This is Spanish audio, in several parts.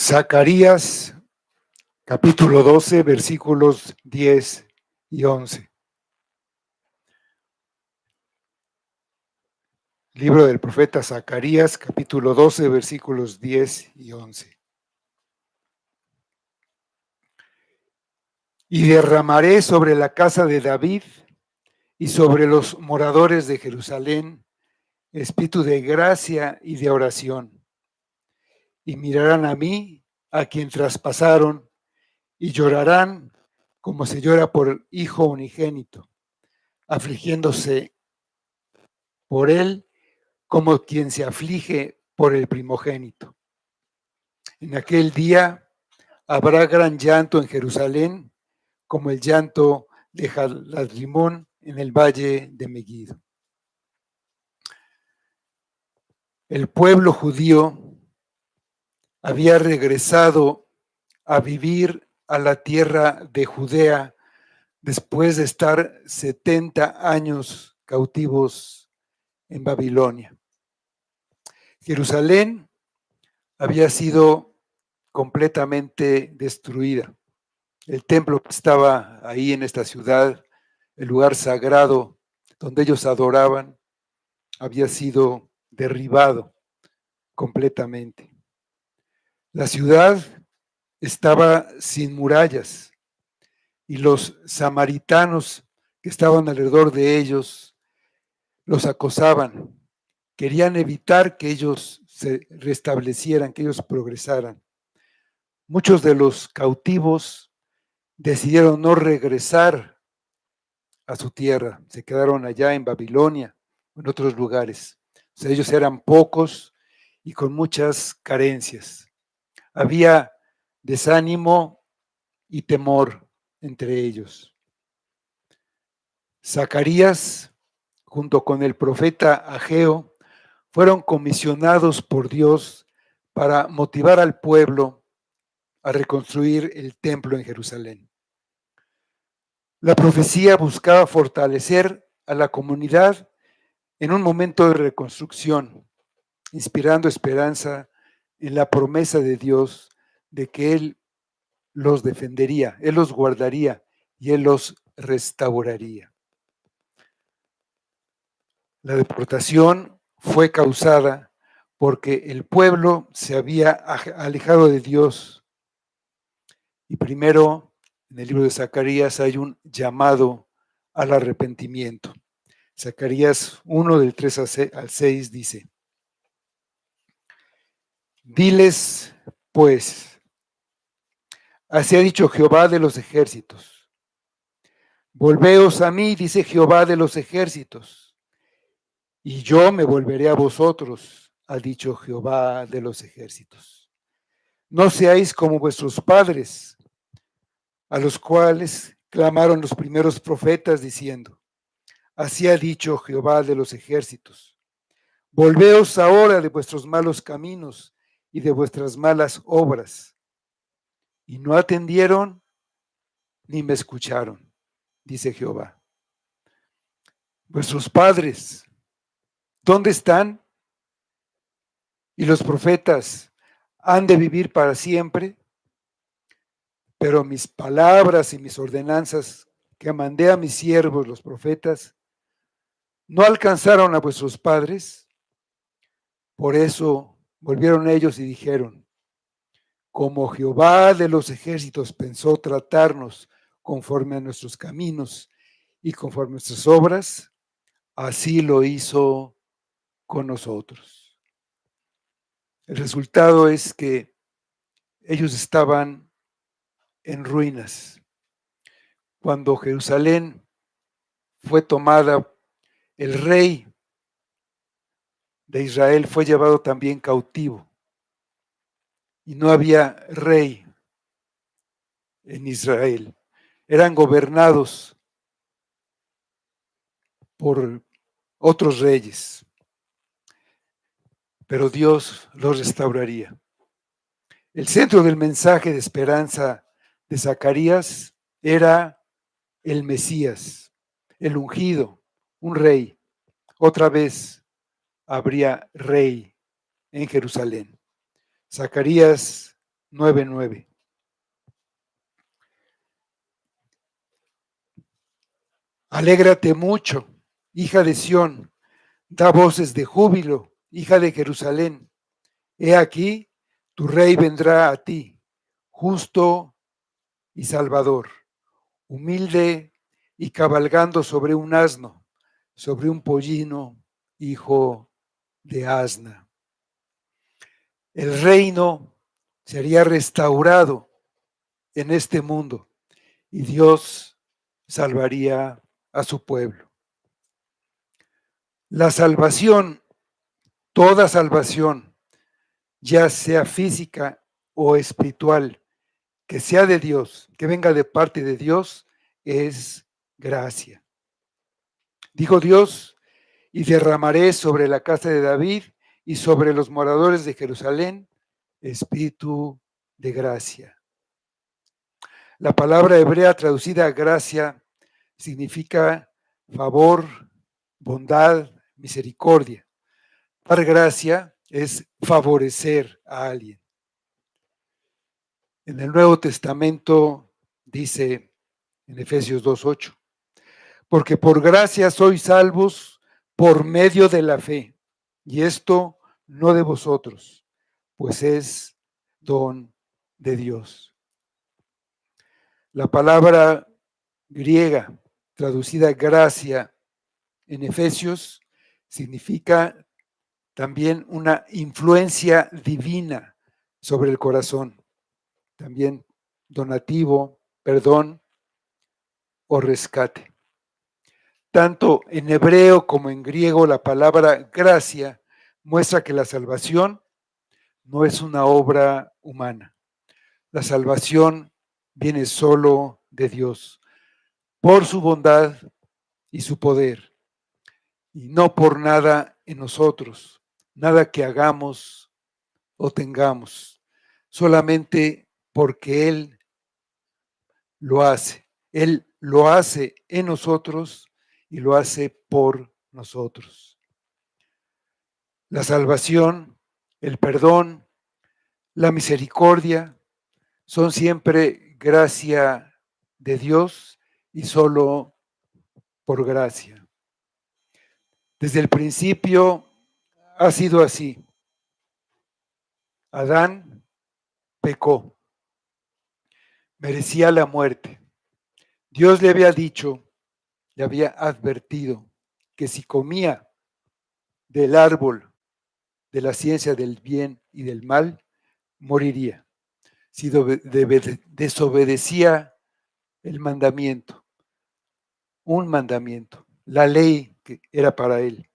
Zacarías, capítulo 12, versículos 10 y 11. Libro del profeta Zacarías, capítulo 12, versículos 10 y 11. Y derramaré sobre la casa de David y sobre los moradores de Jerusalén espíritu de gracia y de oración. Y mirarán a mí, a quien traspasaron, y llorarán como se llora por hijo unigénito, afligiéndose por él como quien se aflige por el primogénito. En aquel día habrá gran llanto en Jerusalén, como el llanto de Jalad-Limón en el valle de Megiddo. El pueblo judío había regresado a vivir a la tierra de Judea después de estar 70 años cautivos en Babilonia. Jerusalén había sido completamente destruida. El templo que estaba ahí en esta ciudad, el lugar sagrado donde ellos adoraban, había sido derribado completamente. La ciudad estaba sin murallas y los samaritanos que estaban alrededor de ellos los acosaban. Querían evitar que ellos se restablecieran, que ellos progresaran. Muchos de los cautivos decidieron no regresar a su tierra, se quedaron allá en Babilonia o en otros lugares. O sea, ellos eran pocos y con muchas carencias. Había desánimo y temor entre ellos. Zacarías, junto con el profeta Ageo, fueron comisionados por Dios para motivar al pueblo a reconstruir el templo en Jerusalén. La profecía buscaba fortalecer a la comunidad en un momento de reconstrucción, inspirando esperanza en la promesa de Dios de que Él los defendería, Él los guardaría y Él los restauraría. La deportación fue causada porque el pueblo se había alejado de Dios. Y primero, en el libro de Zacarías hay un llamado al arrepentimiento. Zacarías 1 del 3 al 6 dice: Diles, pues, así ha dicho Jehová de los ejércitos. Volveos a mí, dice Jehová de los ejércitos, y yo me volveré a vosotros, ha dicho Jehová de los ejércitos. No seáis como vuestros padres, a los cuales clamaron los primeros profetas diciendo: así ha dicho Jehová de los ejércitos. Volveos ahora de vuestros malos caminos y de vuestras malas obras. Y no atendieron ni me escucharon, dice Jehová. Vuestros padres, ¿dónde están? Y los profetas han de vivir para siempre. Pero mis palabras y mis ordenanzas que mandé a mis siervos los profetas no alcanzaron a vuestros padres. Por eso volvieron ellos y dijeron: como Jehová de los ejércitos pensó tratarnos conforme a nuestros caminos y conforme a nuestras obras, así lo hizo con nosotros. El resultado es que ellos estaban en ruinas. Cuando Jerusalén fue tomada, el rey de Israel fue llevado también cautivo y no había rey en Israel. Eran gobernados por otros reyes, pero Dios los restauraría. El centro del mensaje de esperanza de Zacarías era el Mesías, el ungido, un rey. Otra vez habría rey en Jerusalén. Zacarías 9:9. Alégrate mucho, hija de Sión, da voces de júbilo, hija de Jerusalén. He aquí, tu rey vendrá a ti, justo y salvador, humilde y cabalgando sobre un asno, sobre un pollino, hijo de asna. El reino sería restaurado en este mundo y Dios salvaría a su pueblo. La salvación, toda salvación, ya sea física o espiritual, que sea de Dios, que venga de parte de Dios, es gracia. Dijo Dios, y derramaré sobre la casa de David y sobre los moradores de Jerusalén espíritu de gracia. La palabra hebrea traducida gracia significa favor, bondad, misericordia. Dar gracia es favorecer a alguien. En el Nuevo Testamento dice en Efesios 2:8, porque por gracia sois salvos por medio de la fe, y esto no de vosotros, pues es don de Dios. La palabra griega traducida gracia en Efesios significa también una influencia divina sobre el corazón, también donativo, perdón o rescate. Tanto en hebreo como en griego la palabra gracia muestra que la salvación no es una obra humana. La salvación viene solo de Dios, por su bondad y su poder, y no por nada en nosotros, nada que hagamos o tengamos, solamente porque Él lo hace. Él lo hace en nosotros y lo hace por nosotros. La salvación, el perdón, la misericordia son siempre gracia de Dios y solo por gracia. Desde el principio ha sido así. Adán pecó, merecía la muerte. Dios le había dicho, le había advertido que si comía del árbol de la ciencia del bien y del mal, moriría. Si desobedecía el mandamiento, un mandamiento, la ley que era para él,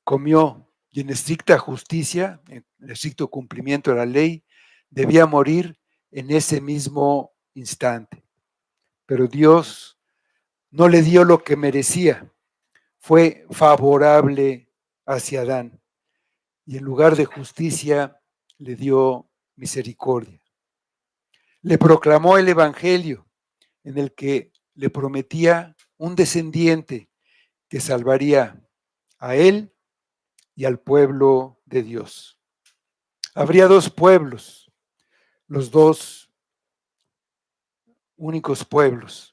comió y en estricta justicia, en estricto cumplimiento de la ley, debía morir en ese mismo instante. Pero Dios no le dio lo que merecía, fue favorable hacia Adán y en lugar de justicia le dio misericordia. Le proclamó el evangelio en el que le prometía un descendiente que salvaría a él y al pueblo de Dios. Habría dos pueblos, los dos únicos pueblos,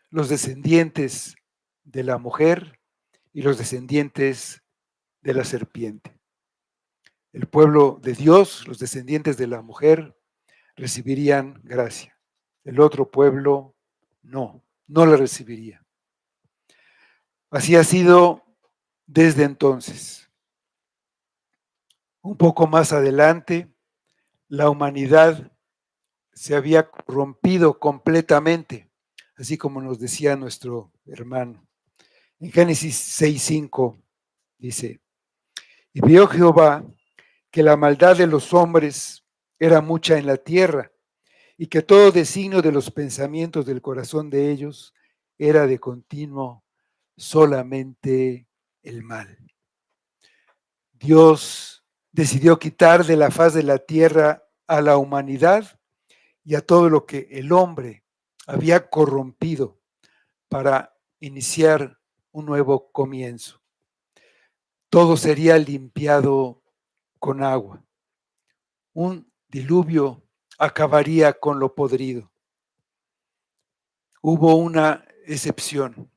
los descendientes de la mujer y los descendientes de la serpiente. El pueblo de Dios, los descendientes de la mujer, recibirían gracia. El otro pueblo no la recibiría. Así ha sido desde entonces. Un poco más adelante, la humanidad se había corrompido completamente, así como nos decía nuestro hermano. En Génesis 6:5 dice, y vio Jehová que la maldad de los hombres era mucha en la tierra, y que todo designio de los pensamientos del corazón de ellos era de continuo solamente el mal. Dios decidió quitar de la faz de la tierra a la humanidad y a todo lo que el hombre había corrompido para iniciar un nuevo comienzo. Todo sería limpiado con agua. Un diluvio acabaría con lo podrido. Hubo una excepción,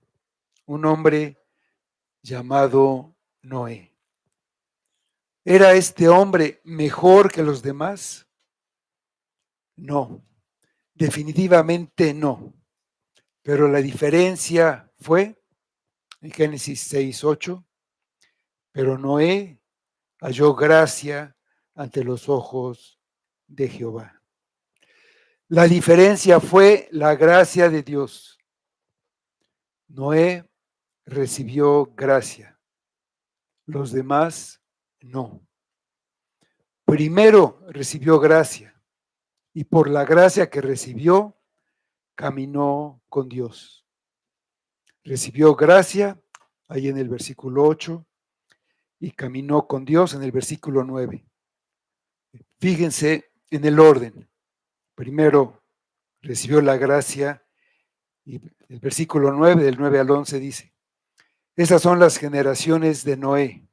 un hombre llamado Noé. ¿Era este hombre mejor que los demás? No, definitivamente no. Pero la diferencia fue, en Génesis 6:8, pero Noé halló gracia ante los ojos de Jehová. La diferencia fue la gracia de Dios. Noé recibió gracia, los demás no. Primero recibió gracia y por la gracia que recibió, caminó con Dios. Recibió gracia, ahí en el versículo 8, y caminó con Dios en el versículo 9. Fíjense en el orden. Primero recibió la gracia y el versículo 9, del 9 al 11 dice, esas son las generaciones de Noé.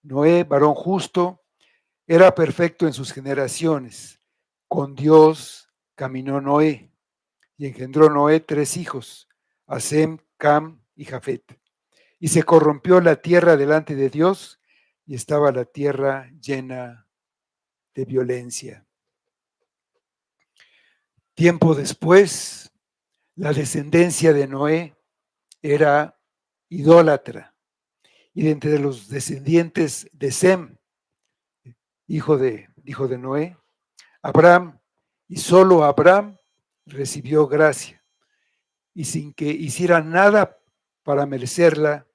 Noé, varón justo, era perfecto en sus generaciones. Con Dios caminó Noé y engendró Noé 3 hijos, a Sem, Cam y Jafet. Y se corrompió la tierra delante de Dios y estaba la tierra llena de violencia. Tiempo después, la descendencia de Noé era idólatra. Y de entre los descendientes de Sem, hijo de Noé, Abraham, y solo Abraham recibió gracia. Y sin que hiciera nada para merecerla,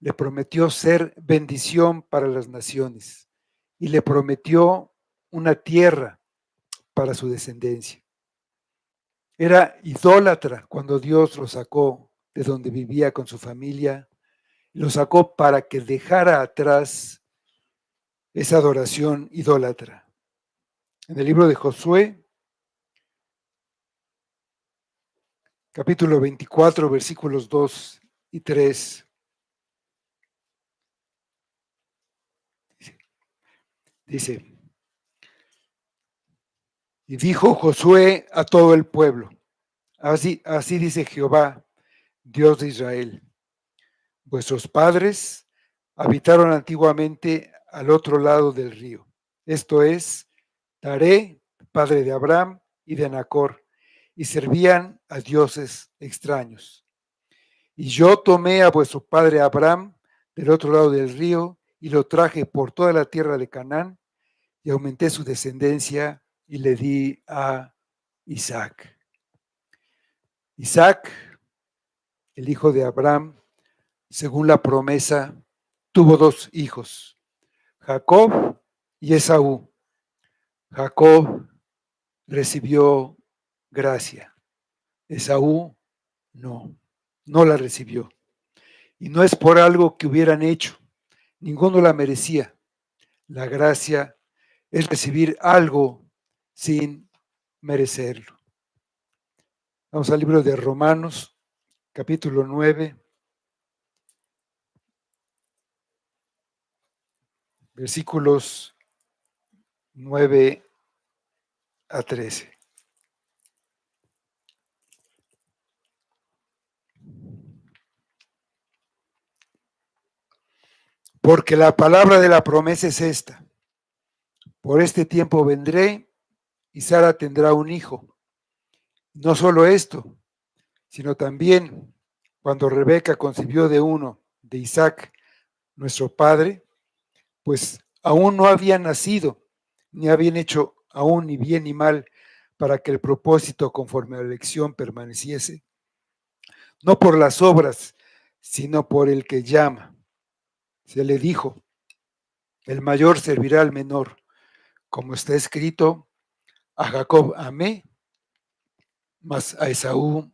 le prometió ser bendición para las naciones. Y le prometió una tierra para su descendencia. Era idólatra cuando Dios lo sacó de donde vivía con su familia, lo sacó para que dejara atrás esa adoración idólatra. En el libro de Josué, capítulo 24, versículos 2 y 3, dice, y dijo Josué a todo el pueblo, así dice Jehová, Dios de Israel, vuestros padres habitaron antiguamente al otro lado del río, esto es, Taré, padre de Abraham y de Nacor, y servían a dioses extraños. Y yo tomé a vuestro padre Abraham del otro lado del río y lo traje por toda la tierra de Canaán y aumenté su descendencia y le di a Isaac. Isaac, el hijo de Abraham, según la promesa, tuvo 2 hijos, Jacob y Esaú. Jacob recibió gracia, Esaú no la recibió. Y no es por algo que hubieran hecho, ninguno la merecía. La gracia es recibir algo sin merecerlo. Vamos al libro de Romanos, capítulo 9, versículos 9 a 13. Porque la palabra de la promesa es esta: por este tiempo vendré y Sara tendrá un hijo. No solo esto, sino también cuando Rebeca concibió de uno, de Isaac, nuestro padre, pues aún no habían nacido, ni habían hecho aún ni bien ni mal, para que el propósito conforme a la elección permaneciese, no por las obras, sino por el que llama. Se le dijo, el mayor servirá al menor, como está escrito, a Jacob amé, mas a Esaú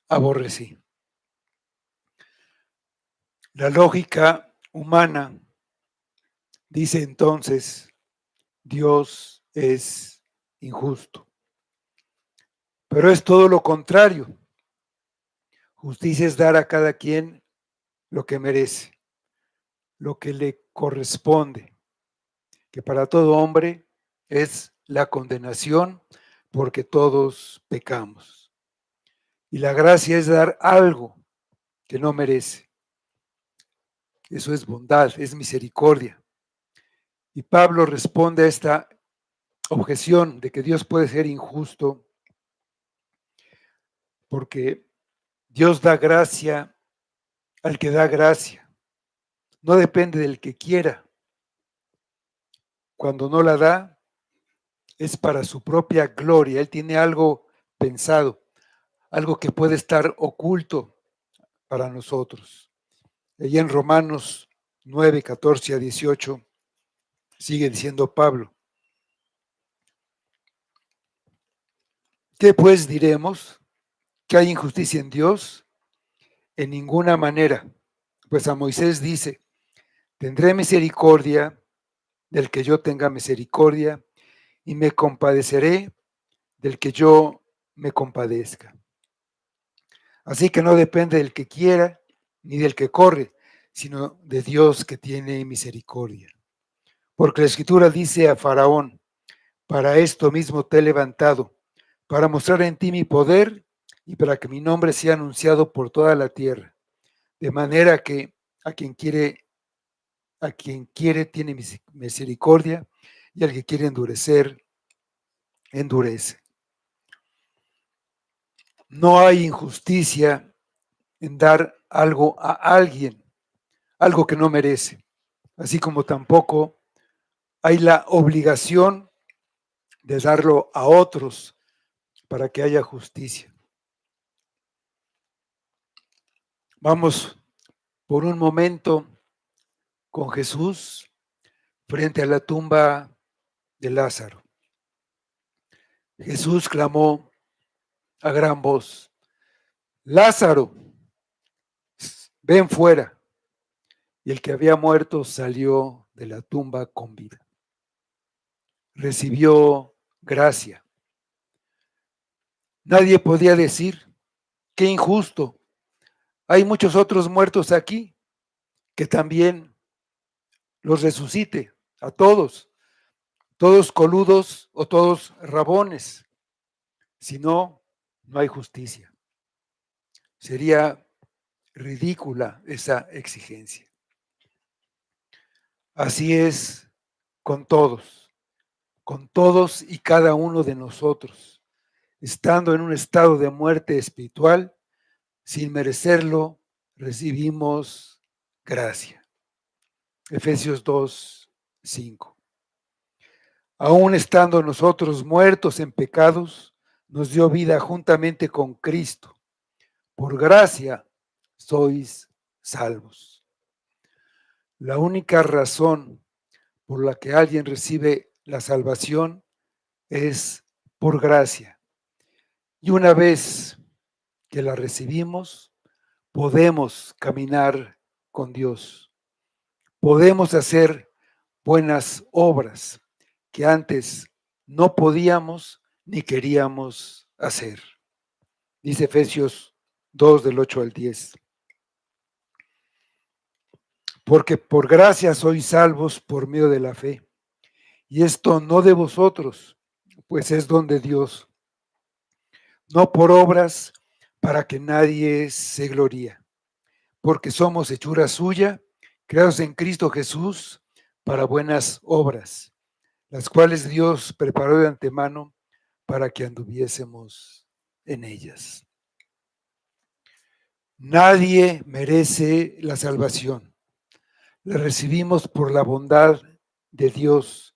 aborrecí. La lógica humana dice entonces, Dios es injusto. Pero es todo lo contrario. Justicia es dar a cada quien lo que merece, lo que le corresponde, que para todo hombre es la condenación, porque todos pecamos. Y la gracia es dar algo que no merece. Eso es bondad, es misericordia. Y Pablo responde a esta objeción de que Dios puede ser injusto porque Dios da gracia al que da gracia. No depende del que quiera. Cuando no la da, es para su propia gloria. Él tiene algo pensado, algo que puede estar oculto para nosotros. Y en Romanos 9, 14 a 18 sigue diciendo Pablo: ¿qué pues diremos? ¿Que hay injusticia en Dios? En ninguna manera. Pues a Moisés dice: tendré misericordia del que yo tenga misericordia, y me compadeceré del que yo me compadezca. Así que no depende del que quiera ni del que corre, sino de Dios que tiene misericordia. Porque la Escritura dice a Faraón: para esto mismo te he levantado, para mostrar en ti mi poder y para que mi nombre sea anunciado por toda la tierra. De manera que a quien quiere tiene misericordia, y al que quiere endurecer, endurece. No hay injusticia en dar algo a alguien, algo que no merece, así como tampoco hay la obligación de darlo a otros para que haya justicia. Vamos por un momento con Jesús frente a la tumba de Lázaro. Jesús clamó a gran voz: Lázaro, ven fuera. Y el que había muerto salió de la tumba con vida. Recibió gracia. Nadie podía decir: qué injusto. Hay muchos otros muertos aquí, que también los resucite a todos, todos coludos o todos rabones. Si no, no hay justicia. Sería ridícula esa exigencia. Así es con todos y cada uno de nosotros, estando en un estado de muerte espiritual, sin merecerlo, recibimos gracia. Efesios 2, 5. Aún estando nosotros muertos en pecados, nos dio vida juntamente con Cristo. Por gracia sois salvos. La única razón por la que alguien recibe la salvación es por gracia. Y una vez que la recibimos, podemos caminar con Dios. Podemos hacer buenas obras que antes no podíamos ni queríamos hacer. Dice Efesios 2 del 8 al 10. Porque por gracia sois salvos por medio de la fe. Y esto no de vosotros, pues es don de Dios, no por obras, para que nadie se gloríe. Porque somos hechura suya, creados en Cristo Jesús para buenas obras, las cuales Dios preparó de antemano para que anduviésemos en ellas. Nadie merece la salvación. La recibimos por la bondad de Dios,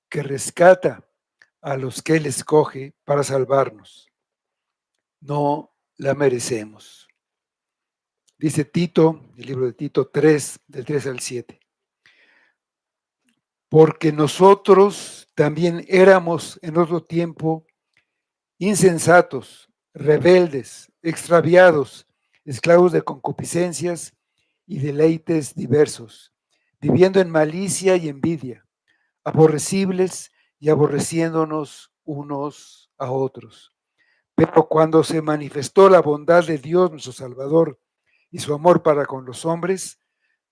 que rescata a los que Él escoge para salvarnos. No la merecemos. Dice Tito, el libro de Tito 3, del 3 al 7. Porque nosotros también éramos en otro tiempo insensatos, rebeldes, extraviados, esclavos de concupiscencias y deleites diversos, viviendo en malicia y envidia, aborrecibles y aborreciéndonos unos a otros. Pero cuando se manifestó la bondad de Dios, nuestro Salvador, y su amor para con los hombres,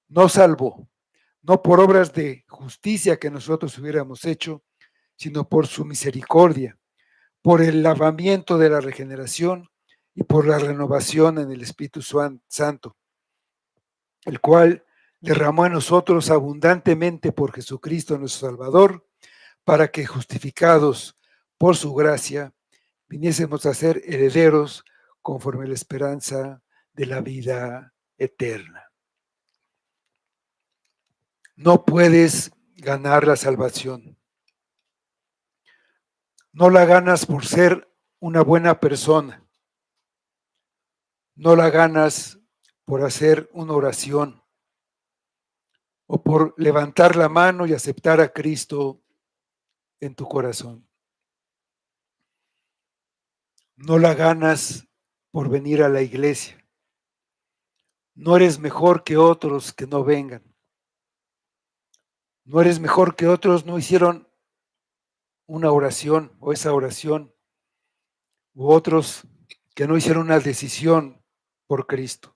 nos salvó, no por obras de justicia que nosotros hubiéramos hecho, sino por su misericordia, por el lavamiento de la regeneración y por la renovación en el Espíritu Santo, el cual derramó en nosotros abundantemente por Jesucristo nuestro Salvador, para que justificados por su gracia, viniésemos a ser herederos conforme a la esperanza de la vida eterna. No puedes ganar la salvación. No la ganas por ser una buena persona. No la ganas por hacer una oración o por levantar la mano y aceptar a Cristo en tu corazón. No la ganas por venir a la iglesia. No eres mejor que otros que no vengan. No eres mejor que otros no hicieron una oración o esa oración, u otros que no hicieron una decisión por Cristo.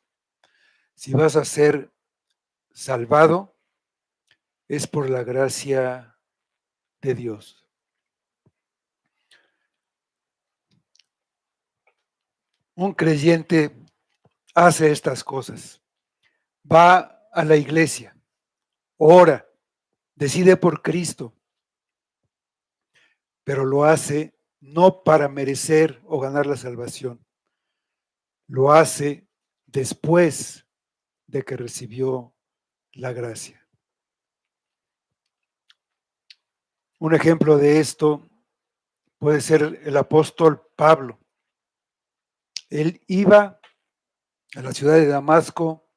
Si vas a ser salvado, es por la gracia de Dios. Un creyente hace estas cosas. Va a la iglesia, ora, decide por Cristo, pero lo hace no para merecer o ganar la salvación. Lo hace después de que recibió la gracia. Un ejemplo de esto puede ser el apóstol Pablo. Él iba a la ciudad de Damasco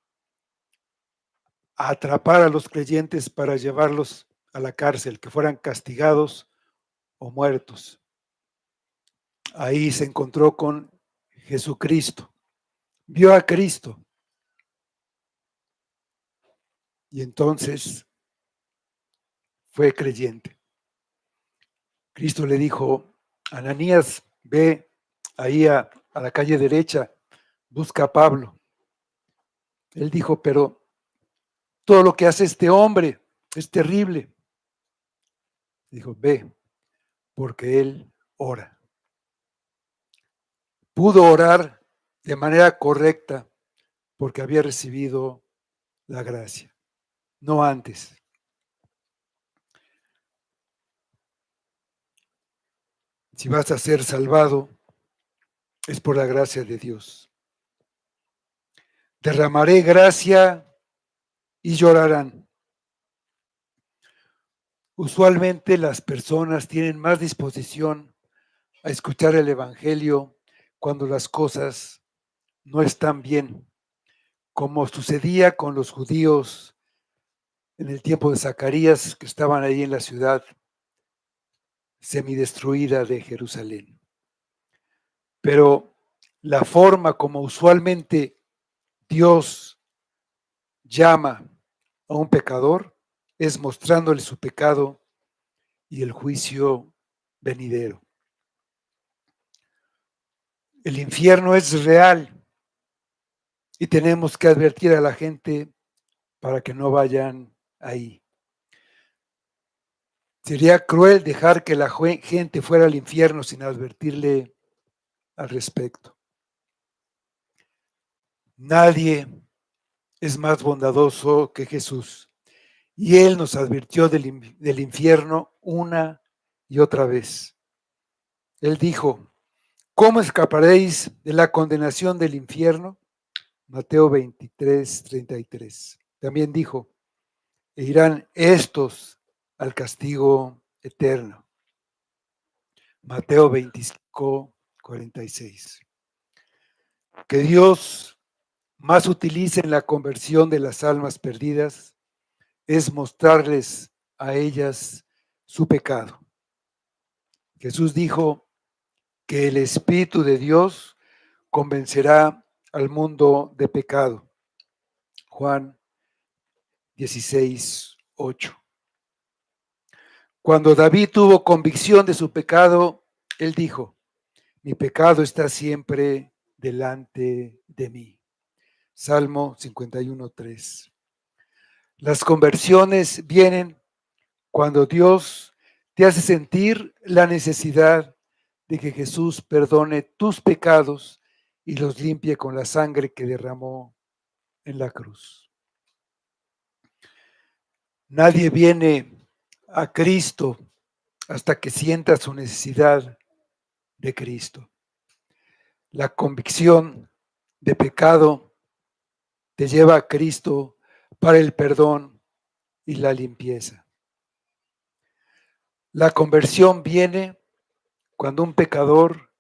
a atrapar a los creyentes para llevarlos a la cárcel, que fueran castigados o muertos. Ahí se encontró con Jesucristo, vio a Cristo y entonces fue creyente. Cristo le dijo: Ananías, ve ahí a la calle derecha, busca a Pablo. Él dijo: pero todo lo que hace este hombre es terrible. Dijo: ve, porque él ora. Pudo orar de manera correcta porque había recibido la gracia, no antes. Si vas a ser salvado, es por la gracia de Dios. Derramaré gracia y llorarán. Usualmente las personas tienen más disposición a escuchar el Evangelio cuando las cosas no están bien, como sucedía con los judíos en el tiempo de Zacarías, que estaban ahí en la ciudad semidestruida de Jerusalén. Pero la forma como usualmente Dios llama a un pecador es mostrándole su pecado y el juicio venidero. El infierno es real y tenemos que advertir a la gente para que no vayan ahí. Sería cruel dejar que la gente fuera al infierno sin advertirle al respecto. Nadie es más bondadoso que Jesús, y Él nos advirtió del infierno una y otra vez. Él dijo: ¿cómo escaparéis de la condenación del infierno? Mateo 23:33. También dijo: e irán estos al castigo eterno. Mateo 25:46. Que Dios más utilice en la conversión de las almas perdidas es mostrarles a ellas su pecado. Jesús dijo que el Espíritu de Dios convencerá al mundo de pecado. Juan 16:8. Cuando David tuvo convicción de su pecado, él dijo: mi pecado está siempre delante de mí. Salmo 51:3. Las conversiones vienen cuando Dios te hace sentir la necesidad de que Jesús perdone tus pecados y los limpie con la sangre que derramó en la cruz. Nadie viene a Cristo hasta que sienta su necesidad de Cristo. La convicción de pecado te lleva a Cristo para el perdón y la limpieza. La conversión viene cuando un pecador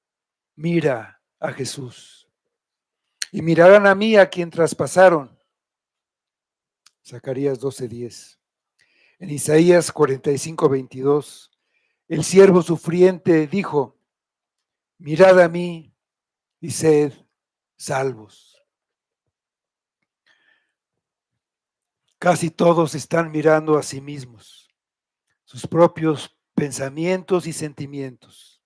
mira a Jesús. Y mirarán a mí a quien traspasaron. Zacarías 12:10. En Isaías 45:22, el siervo sufriente dijo: mirad a mí y sed salvos. Casi todos están mirando a sí mismos, sus propios pensamientos y sentimientos.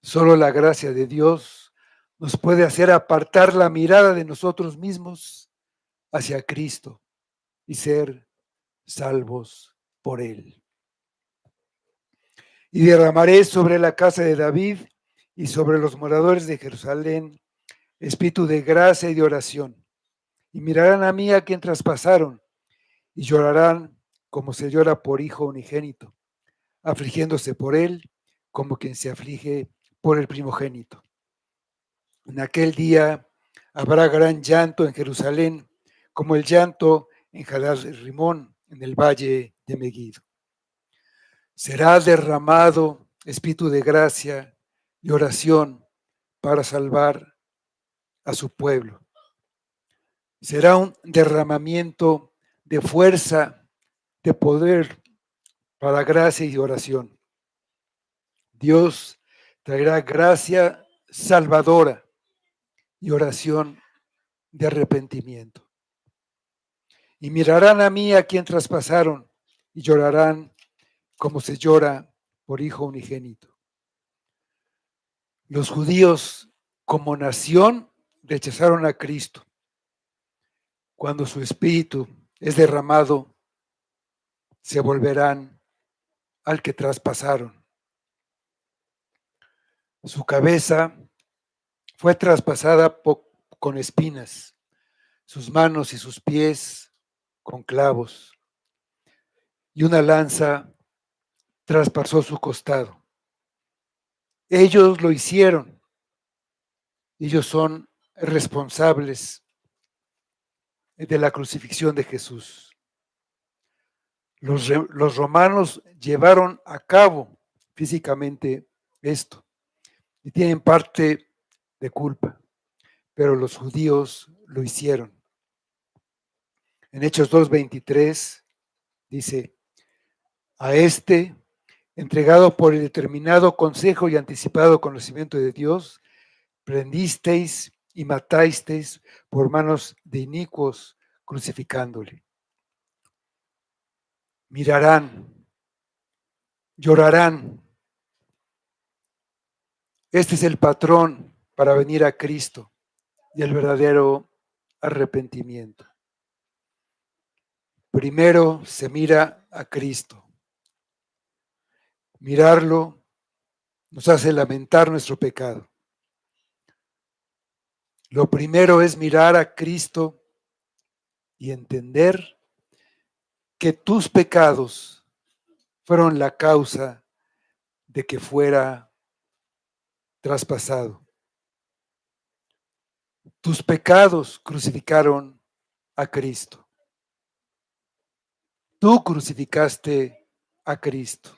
Solo la gracia de Dios nos puede hacer apartar la mirada de nosotros mismos hacia Cristo y ser salvos por Él. Y derramaré sobre la casa de David y sobre los moradores de Jerusalén espíritu de gracia y de oración. Y mirarán a mí a quien traspasaron y llorarán como se llora por hijo unigénito, afligiéndose por él como quien se aflige por el primogénito. En aquel día habrá gran llanto en Jerusalén, como el llanto en Hadad-rimón, en el valle de Megiddo. Será derramado espíritu de gracia y oración para salvar a su pueblo. Será un derramamiento de fuerza, de poder para gracia y oración. Dios traerá gracia salvadora y oración de arrepentimiento. Y mirarán a mí a quien traspasaron y llorarán como se llora por hijo unigénito. Los judíos como nación rechazaron a Cristo. Cuando su espíritu es derramado, se volverán al que traspasaron. Su cabeza fue traspasada con espinas, sus manos y sus pies con clavos, y una lanza traspasó su costado. Ellos lo hicieron. Ellos son responsables de la crucifixión de Jesús. Los romanos llevaron a cabo físicamente esto y tienen parte de culpa, pero los judíos lo hicieron. En Hechos 2:23 dice: a este, entregado por el determinado consejo y anticipado conocimiento de Dios, prendisteis y matasteis por manos de inicuos, crucificándole. Mirarán, llorarán. Este es el patrón para venir a Cristo y el verdadero arrepentimiento. Primero se mira a Cristo. Mirarlo nos hace lamentar nuestro pecado. Lo primero es mirar a Cristo y entender que tus pecados fueron la causa de que fuera traspasado. Tus pecados crucificaron a Cristo. Tú crucificaste a Cristo.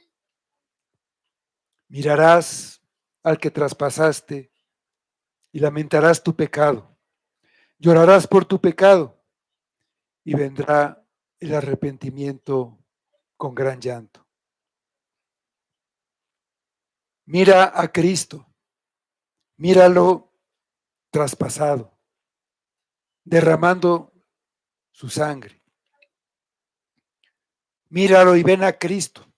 Mirarás al que traspasaste y lamentarás tu pecado. Llorarás por tu pecado y vendrá el arrepentimiento con gran llanto. Mira a Cristo. Míralo traspasado, derramando su sangre. Míralo y ven a Cristo.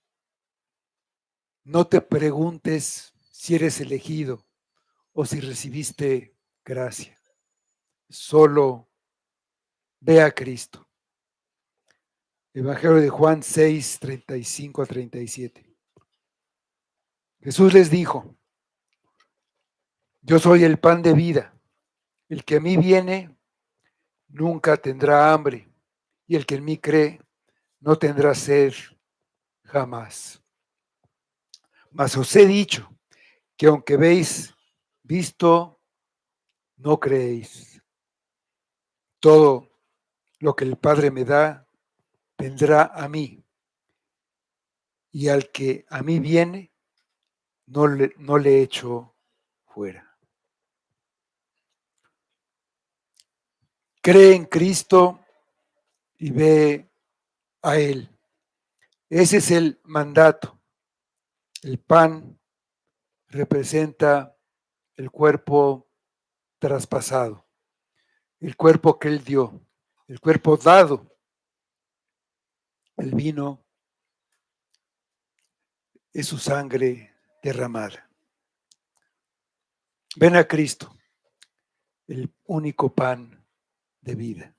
No te preguntes si eres elegido o si recibiste gracia. Solo ve a Cristo. Evangelio de Juan 6, 35 a 37. Jesús les dijo: Yo soy el pan de vida. El que a mí viene nunca tendrá hambre, y el que en mí cree no tendrá sed jamás. Mas os he dicho que aunque veis visto, no creéis. Todo lo que el Padre me da, vendrá a mí, y al que a mí viene, no le echo fuera. Cree en Cristo y ve a Él. Ese es el mandato. El pan representa el cuerpo traspasado, el cuerpo que Él dio, el cuerpo dado. El vino es su sangre derramada. Ven a Cristo, el único pan de vida.